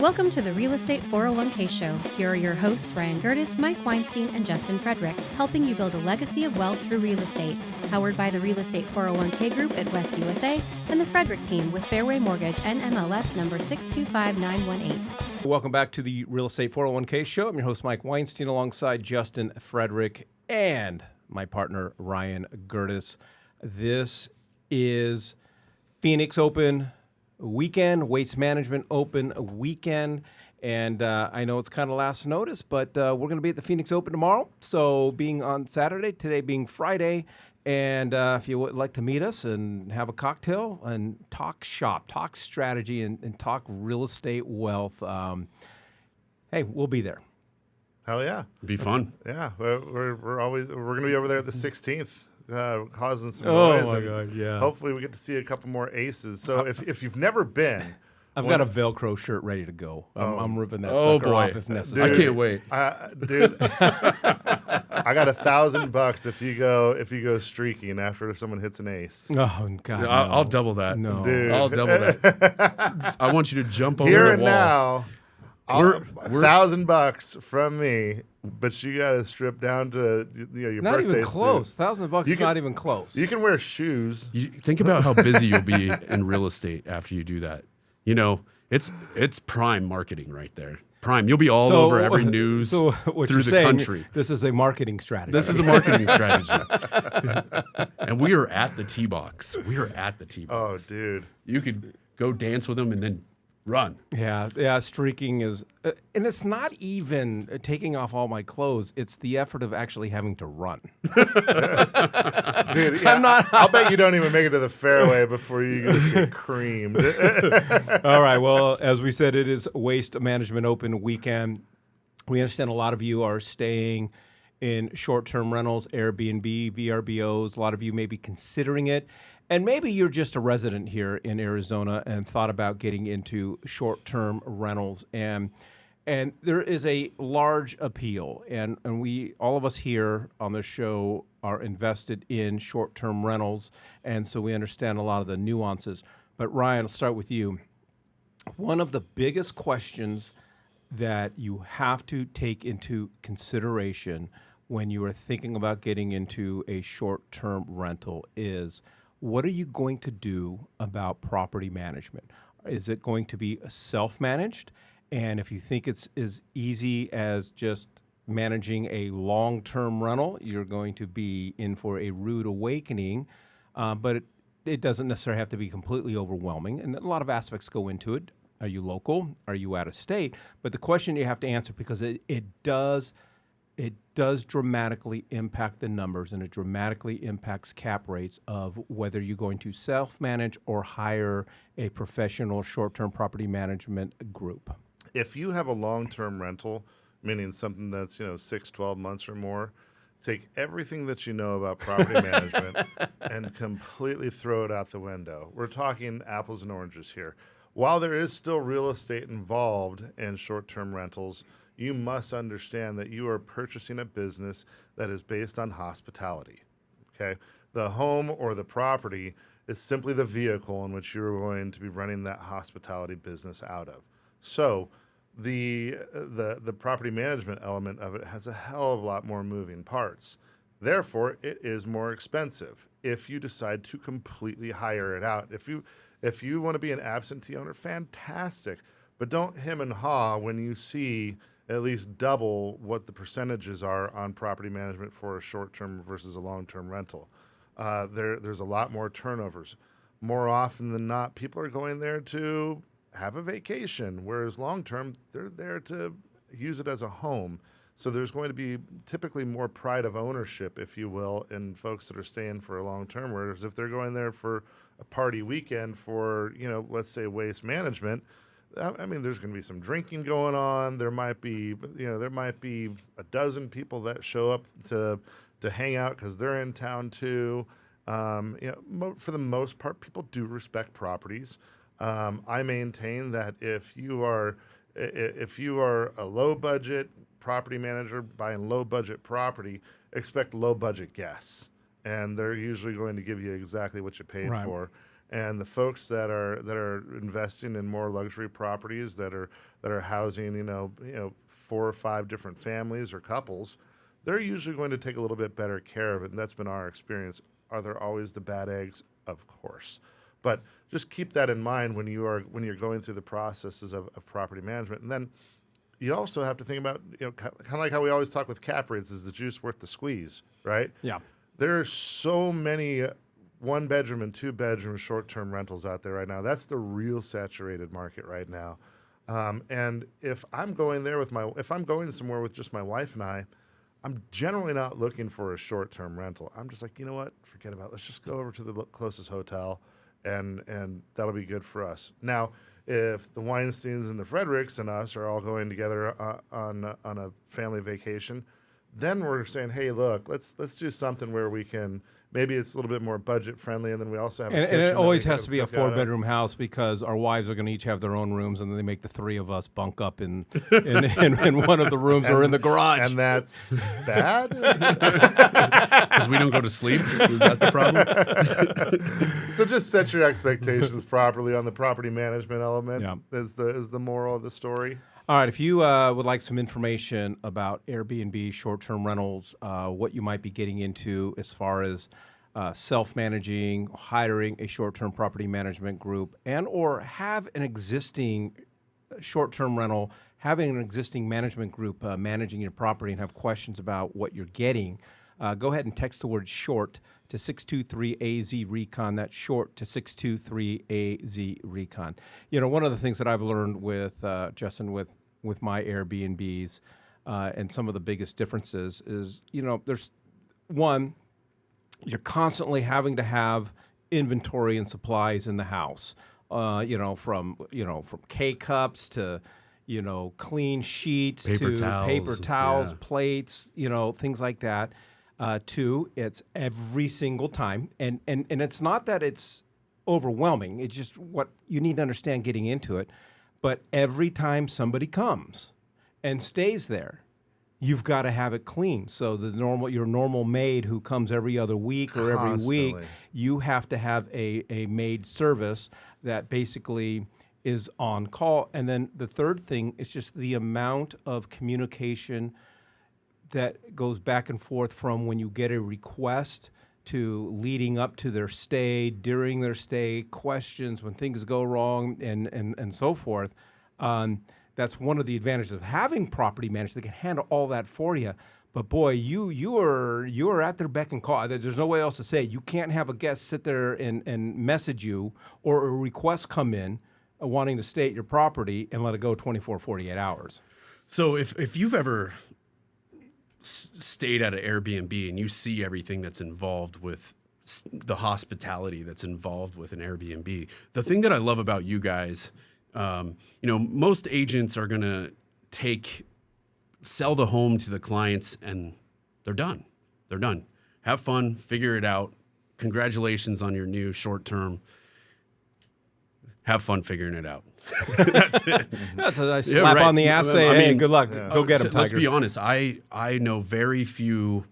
Welcome to the Real Estate 401k Show. Here are your hosts, Ryan Gerdes, Mike Weinstein, and Justin Frederick, helping you build a legacy of wealth through real estate. Powered by the Real Estate 401k Group at West USA and the Frederick team with Fairway Mortgage and MLS number 625918. Welcome back to the Real Estate 401k Show. I'm your host, Mike Weinstein, alongside Justin Frederick and my partner, Ryan Gerdes. This is Phoenix Open weekend, Waste Management Open weekend, and I know it's kind of last notice, but we're going to be at the Phoenix Open tomorrow, so being on Saturday, today being Friday, and if you would like to meet us and have a cocktail and talk shop, talk strategy, and talk real estate wealth, hey, we'll be there. Hell yeah. Be fun. Yeah, we're going to be over there at the 16th. Causing some noise. Oh my God! Yeah. Hopefully, we get to see a couple more aces. So, if you've never been, I've got a Velcro shirt ready to go. I'm ripping that Oh, sucker boy. off if necessary. I can't wait. dude, I got $1,000 if you go streaking after someone hits an ace. Oh God! I'll double that. No. Dude. I'll double that. I want you to jump over Here the and wall. now, We're- $1,000 from me, but you got to strip down to your Not birthday even close. suit. $1,000 You is can- not even close. You can wear shoes. You think about how busy you'll be in real estate after you do that. You know, it's prime marketing right there. Prime. You'll be all over every news So what through you're the saying, country. This is a marketing strategy. This is a marketing strategy. And we are at the tee box. We are at the tee box. Oh, dude. You could go dance with them and then run. Yeah. Streaking is, and it's not even taking off all my clothes. It's the effort of actually having to run. Dude, yeah, I'll bet you don't even make it to the fairway before you just get creamed. All right. Well, as we said, it is Waste Management Open weekend. We understand a lot of you are staying in short-term rentals, Airbnb, VRBOs. A lot of you may be considering it. And maybe you're just a resident here in Arizona and thought about getting into short-term rentals. And there is a large appeal. And we, all of us here on the show, are invested in short-term rentals. And so we understand a lot of the nuances. But Ryan, I'll start with you. One of the biggest questions that you have to take into consideration when you are thinking about getting into a short-term rental is, what are you going to do about property management? Is it going to be self-managed? And if you think it's as easy as just managing a long-term rental, you're going to be in for a rude awakening. But it doesn't necessarily have to be completely overwhelming. And a lot of aspects go into it. Are you local? Are you out of state? But the question you have to answer, because it does dramatically impact the numbers, and it dramatically impacts cap rates of whether you're going to self-manage or hire a professional short-term property management group. If you have a long-term rental, meaning something that's 6, 12 months or more, take everything that you know about property management and completely throw it out the window. We're talking apples and oranges here. While there is still real estate involved in short-term rentals, you must understand that you are purchasing a business that is based on hospitality, okay? The home or the property is simply the vehicle in which you're going to be running that hospitality business out of. So the property management element of it has a hell of a lot more moving parts. Therefore, it is more expensive if you decide to completely hire it out. If you want to be an absentee owner, fantastic, but don't hem and haw when you see at least double what the percentages are on property management for a short-term versus a long-term rental. There's a lot more turnovers. More often than not, people are going there to have a vacation, whereas long-term, they're there to use it as a home. So there's going to be typically more pride of ownership, if you will, in folks that are staying for a long-term, whereas if they're going there for a party weekend for, let's say waste management, I mean, there's going to be some drinking going on. There might be a dozen people that show up to hang out because they're in town too. For the most part, people do respect properties. I maintain that if you are a low budget property manager buying low budget property, expect low budget guests, and they're usually going to give you exactly what you paid for. And the folks that are investing in more luxury properties that are housing, 4 or 5 different families or couples, they're usually going to take a little bit better care of it, and that's been our experience. Are there always the bad eggs? Of course. But just keep that in mind when you're going through the processes of property management. And then you also have to think about, kind of like how we always talk with cap rates, is the juice worth the squeeze, right? Yeah. There are so many 1-bedroom and 2-bedroom short-term rentals out there right now. That's the real saturated market right now. And if I'm going somewhere with just my wife and I'm generally not looking for a short-term rental. I'm just like, you know what? Forget about it. Let's just go over to the closest hotel, and that'll be good for us. Now, if the Weinsteins and the Fredericks and us are all going together on a family vacation, then we're saying, hey, look, let's do something where we can. Maybe it's a little bit more budget friendly, and then we also have a kitchen. And it always that we has can to be a cook out of. 4-bedroom house because our wives are going to each have their own rooms, and then they make the 3 of us bunk up in one of the rooms or in the garage. And that's bad? Because we don't go to sleep? Is that the problem? So just set your expectations properly on the property management element. Yeah. Is the moral of the story. All right, if you would like some information about Airbnb short-term rentals, what you might be getting into as far as self-managing, hiring a short-term property management group, and or have an existing short-term rental, having an existing management group managing your property and have questions about what you're getting, go ahead and text the word SHORT to 623-AZ-RECON. That's SHORT to 623-AZ-RECON. One of the things that I've learned with Justin, with my Airbnbs and some of the biggest differences is, there's one, you're constantly having to have inventory and supplies in the house, from K-cups to, clean sheets Paper to towels, paper towels, yeah. plates, things like that. 2, it's every single time. And it's not that it's overwhelming. It's just what you need to understand getting into it. But every time somebody comes and stays there, you've got to have it clean. So your normal maid who comes every other week or every week, Constantly. you have to have a maid service that basically is on call. And then the third thing is just the amount of communication that goes back and forth from when you get a request to leading up to their stay, during their stay, questions when things go wrong, and so forth. That's one of the advantages of having property managers. They can handle all that for you. But boy, you are at their beck and call. There's no way else to say it. You can't have a guest sit there and message you or a request come in wanting to stay at your property and let it go 24, 48 hours. So if you've ever stayed at an Airbnb and you see everything that's involved with the hospitality that's involved with an Airbnb, the thing that I love about you guys, most agents are going to sell the home to the clients and they're done. They're done. Have fun, figure it out. Congratulations on your new short term. Have fun figuring it out. That's it. That's a nice slap on the ass. Say, hey, good luck. Go get him, Tiger. Let's be honest. I know very few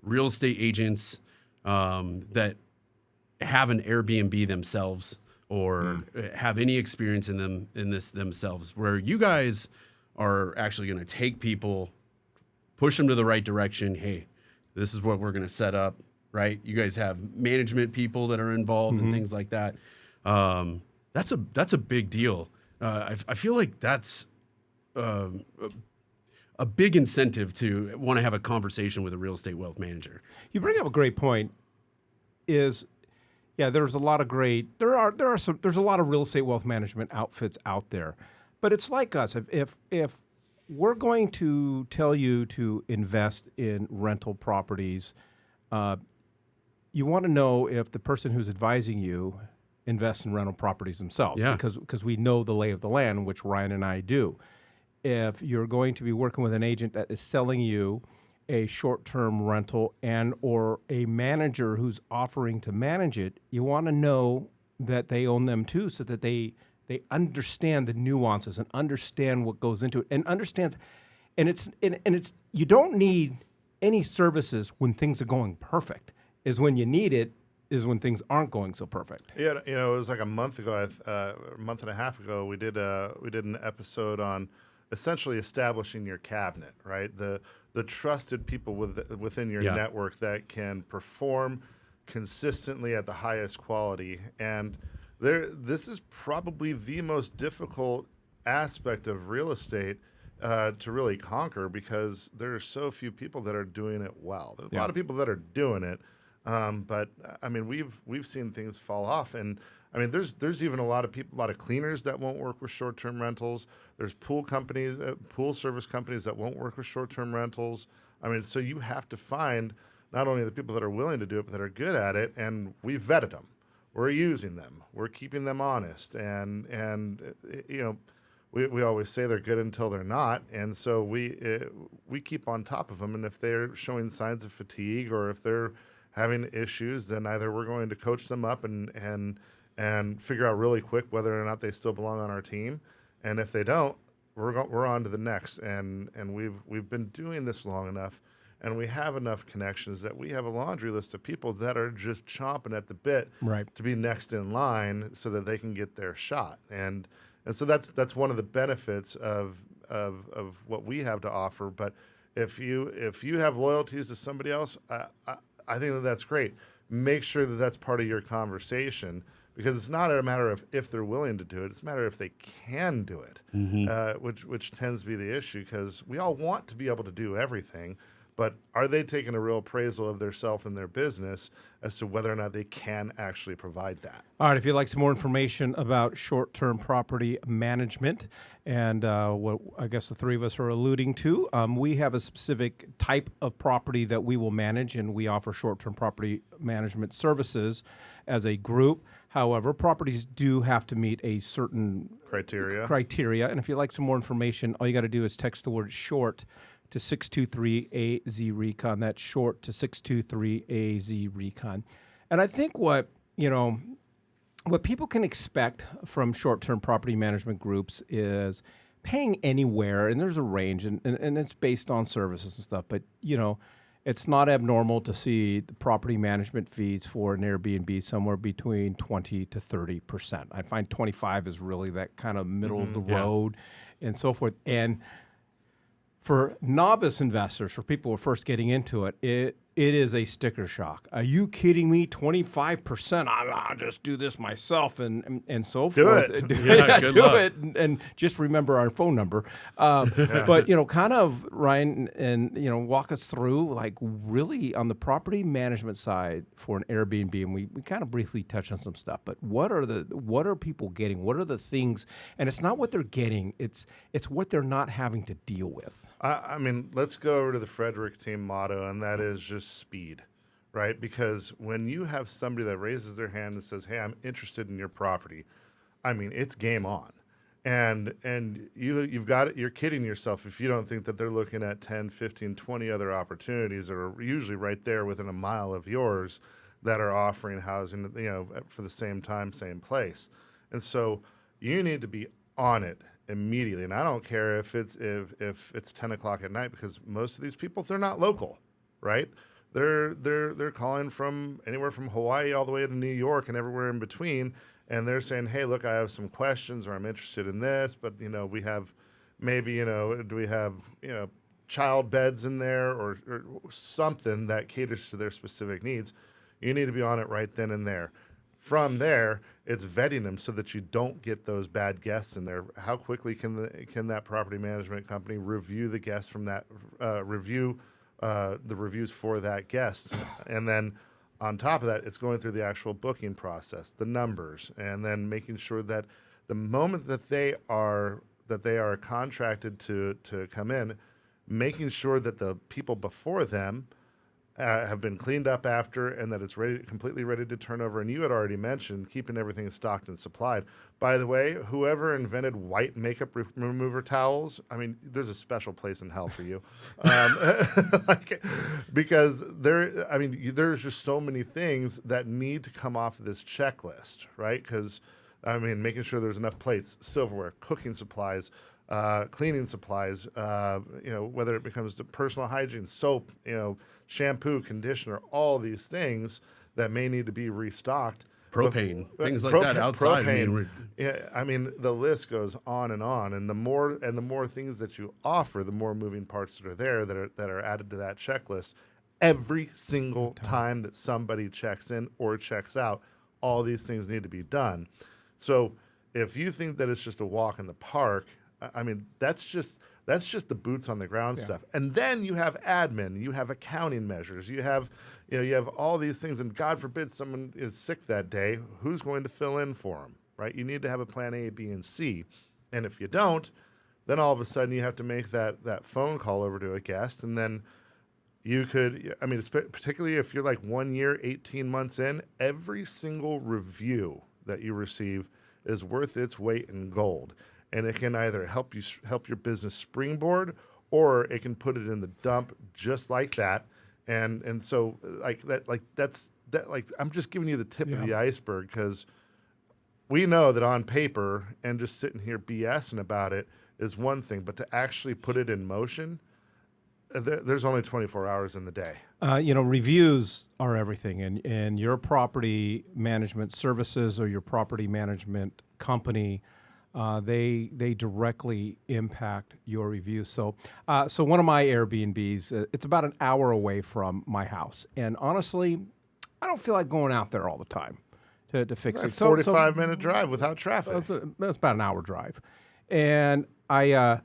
real estate agents that have an Airbnb themselves or have any experience in this themselves. Where you guys are actually going to take people, push them to the right direction. Hey, this is what we're going to set up. Right? You guys have management people that are involved and things like that. That's a big deal. I feel like that's a big incentive to want to have a conversation with a real estate wealth manager. You bring up a great point. There's a lot of there's a lot of real estate wealth management outfits out there, but it's like us. If we're going to tell you to invest in rental properties, you want to know if the person who's advising you invest in rental properties themselves, because we know the lay of the land, which Ryan and I do. If you're going to be working with an agent that is selling you a short-term rental and or a manager who's offering to manage it, you want to know that they own them too, so that they understand the nuances and understand what goes into it and understands. And it's you don't need any services when things are going perfect. Is when you need it is when things aren't going so perfect. Yeah, it was like a month ago, a month and a half ago, we did an episode on essentially establishing your cabinet, right? The trusted people within your network that can perform consistently at the highest quality. And this is probably the most difficult aspect of real estate to really conquer, because there are so few people that are doing it well. There's a lot of people that are doing it, but I mean, we've seen things fall off, and I mean, there's even a lot of cleaners that won't work with short-term rentals. There's pool service companies that won't work with short-term rentals. I mean, so you have to find not only the people that are willing to do it, but that are good at it, and we've vetted them. We're using them. We're keeping them honest, and we always say they're good until they're not, and so we keep on top of them. And if they're showing signs of fatigue, or if they're having issues, then either we're going to coach them up and figure out really quick whether or not they still belong on our team, and if they don't, we're on to the next. And we've been doing this long enough, and we have enough connections that we have a laundry list of people that are just chomping at the bit to be next in line so that they can get their shot. And so that's one of the benefits of what we have to offer. But if you have loyalties to somebody else, I think that's great. Make sure that that's part of your conversation, because it's not a matter of if they're willing to do it; it's a matter of if they can do it, which tends to be the issue, because we all want to be able to do everything. But are they taking a real appraisal of their self and their business as to whether or not they can actually provide that? All right, if you'd like some more information about short-term property management and what I guess the three of us are alluding to, we have a specific type of property that we will manage, and we offer short-term property management services as a group. However, properties do have to meet a certain criteria. And if you'd like some more information, all you got to do is text the word short to 623-AZ-RECON. That's short to 623-AZ-RECON. And I think what people can expect from short-term property management groups is paying anywhere, and there's a range, and it's based on services and stuff, but, it's not abnormal to see the property management fees for an Airbnb somewhere between 20 to 30%. I find 25 is really that kind of middle of the road and so forth. And for novice investors, for people who are first getting into it, it is a sticker shock. Are you kidding me? 25%? I'll just do this myself and so forth. Do it. Do it. And just remember our phone number. But, kind of, Ryan, and, walk us through, like, really on the property management side for an Airbnb. And we kind of briefly touched on some stuff. But what are people getting? What are the things? And it's not what they're getting. It's what they're not having to deal with. I mean, let's go over to the Frederick team motto, and that is just speed, right? Because when you have somebody that raises their hand and says, "Hey, I'm interested in your property," I mean, it's game on. And you've got it, you're kidding yourself if you don't think that they're looking at 10, 15, 20 other opportunities that are usually right there within a mile of yours that are offering housing, for the same time, same place. And so you need to be on it immediately. And I don't care if it's 10 o'clock at night, because most of these people, they're not local, right? They're calling from anywhere from Hawaii all the way to New York and everywhere in between, and they're saying, "Hey, look, I have some questions, or I'm interested in this, but we have maybe do we have child beds in there or something that caters to their specific needs?" You need to be on it right then and there. From there, it's vetting them so that you don't get those bad guests in there. How quickly can that property management company review the guests from that the reviews for that guest, and then on top of that, it's going through the actual booking process, the numbers, and then making sure that the moment that they are contracted to come in, making sure that the people before them have been cleaned up after, and that it's completely ready to turn over. And you had already mentioned keeping everything stocked and supplied. By the way, whoever invented white makeup remover towels, I mean, there's a special place in hell for you, because there's just so many things that need to come off of this checklist, right? Because making sure there's enough plates, silverware, cooking supplies, cleaning supplies, whether it becomes the personal hygiene, soap, shampoo, conditioner, all these things that may need to be restocked. Propane, things like that outside. Propane, the list goes on, and the more things that you offer, the more moving parts that are there that are added to that checklist. Every single time that somebody checks in or checks out, all these things need to be done. So if you think that it's just a walk in the park, that's just the boots on the ground stuff. And then you have admin, you have accounting measures, you have all these things. And God forbid someone is sick that day, who's going to fill in for them, right? You need to have a plan A, B, and C. And if you don't, then all of a sudden you have to make that phone call over to a guest, and then you could, particularly if you're like 1 year, 18 months in, every single review that you receive is worth its weight in gold. And it can either help your business springboard, or it can put it in the dump just like that. And so I'm just giving you the tip of the iceberg, because we know that on paper and just sitting here BSing about it is one thing, but to actually put it in motion, there's only 24 hours in the day. Reviews are everything, and your property management services or your property management company, they directly impact your reviews. So one of my Airbnbs, it's about an hour away from my house, and honestly, I don't feel like going out there all the time to fix it. 45-minute drive without traffic. That's about an hour drive, and I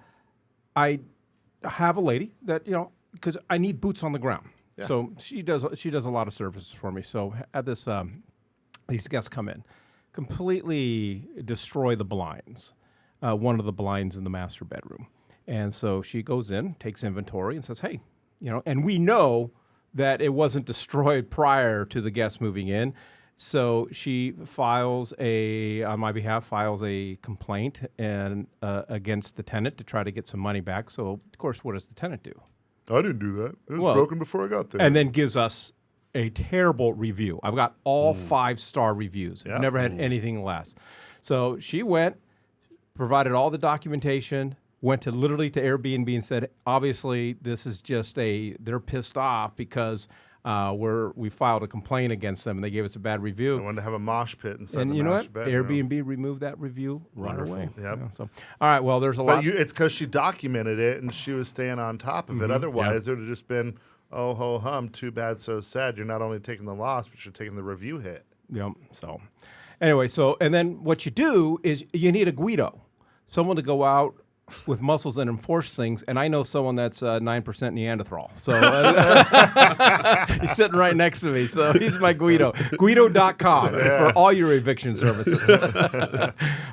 have a lady that, because I need boots on the ground. Yeah. So she does a lot of services for me. So at this, these guests come in, completely destroy the blinds, one of the blinds in the master bedroom. And so she goes in, takes inventory, and says, hey, and we know that it wasn't destroyed prior to the guests moving in. So she on my behalf, files a complaint and against the tenant to try to get some money back. So, of course, what does the tenant do? I didn't do that. It was broken before I got there. And then gives us a terrible review. I've got all 5-star reviews. Yeah. I've never had anything less. So she went, provided all the documentation, went literally to Airbnb and said, obviously, this is just they're pissed off because we filed a complaint against them and they gave us a bad review. I wanted to have a mosh pit inside and the you know master what? bedroom. Airbnb removed that review right away. Yep. So, all right. Well, there's a lot. But it's because she documented it and she was staying on top of it. Otherwise, it would have just been, oh ho hum, too bad, so sad. You're not only taking the loss, but you're taking the review hit. Yep. So, anyway, and then what you do is you need a Guido, someone to go out with muscles and enforce things, and I know someone that's 9% Neanderthal. So he's sitting right next to me. So he's my Guido. Guido.com for all your eviction services. All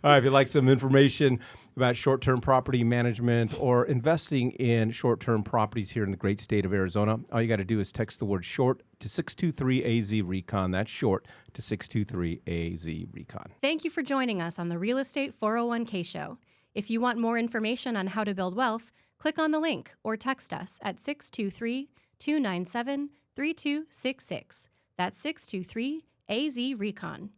right, if you'd like some information about short-term property management or investing in short-term properties here in the great state of Arizona, all you got to do is text the word short to 623-AZ-RECON. That's short to 623-AZ-RECON. Thank you for joining us on the Real Estate 401k Show. If you want more information on how to build wealth, click on the link or text us at 623-297-3266. That's 623-AZ-RECON.